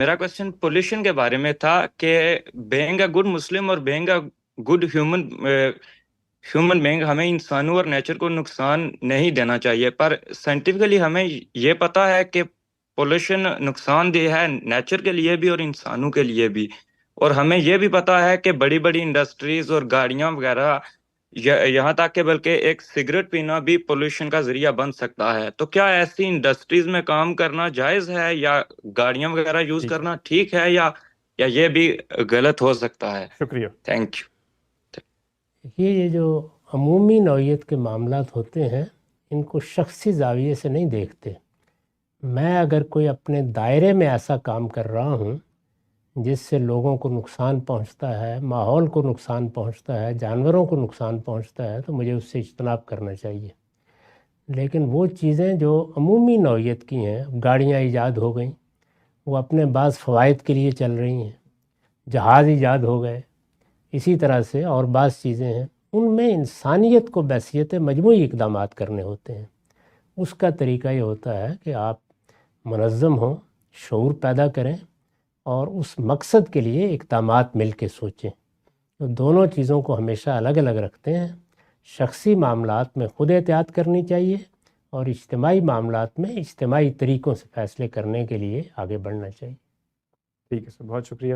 میرا question pollution کے بارے میں تھا کہ بینگ اے گڈ مسلم اور being a good human being ہمیں انسانوں اور نیچر کو نقصان نہیں دینا چاہیے، پر سائنٹیفکلی ہمیں یہ پتا ہے کہ پولوشن نقصان دہ ہے نیچر کے لیے بھی اور انسانوں کے لیے بھی، اور ہمیں یہ بھی پتا ہے کہ بڑی بڑی انڈسٹریز اور گاڑیاں وغیرہ یہاں تک کہ بلکہ ایک سگریٹ پینا بھی پولوشن کا ذریعہ بن سکتا ہے۔ تو کیا ایسی انڈسٹریز میں کام کرنا جائز ہے، یا گاڑیاں وغیرہ یوز ٹھیک ہے، کرنا ٹھیک ہے، یا یہ بھی غلط ہو سکتا ہے؟ شکریہ۔ Thank you. یہ جو عمومی نوعیت کے معاملات ہوتے ہیں ان کو شخصی زاویے سے نہیں دیکھتے۔ میں اگر کوئی اپنے دائرے میں ایسا کام کر رہا ہوں جس سے لوگوں کو نقصان پہنچتا ہے، ماحول کو نقصان پہنچتا ہے، جانوروں کو نقصان پہنچتا ہے، تو مجھے اس سے اجتناب کرنا چاہیے۔ لیکن وہ چیزیں جو عمومی نوعیت کی ہیں، گاڑیاں ایجاد ہو گئیں، وہ اپنے بعض فوائد کے لیے چل رہی ہیں، جہاز ایجاد ہو گئے، اسی طرح سے اور بعض چیزیں ہیں، ان میں انسانیت کو بحیثیت مجموعی اقدامات کرنے ہوتے ہیں۔ اس کا طریقہ یہ ہوتا ہے کہ آپ منظم ہوں، شعور پیدا کریں اور اس مقصد کے لیے اقدامات مل کے سوچیں۔ تو دونوں چیزوں کو ہمیشہ الگ الگ رکھتے ہیں۔ شخصی معاملات میں خود احتیاط کرنی چاہیے اور اجتماعی معاملات میں اجتماعی طریقوں سے فیصلے کرنے کے لیے آگے بڑھنا چاہیے۔ ٹھیک ہے سر، بہت شکریہ۔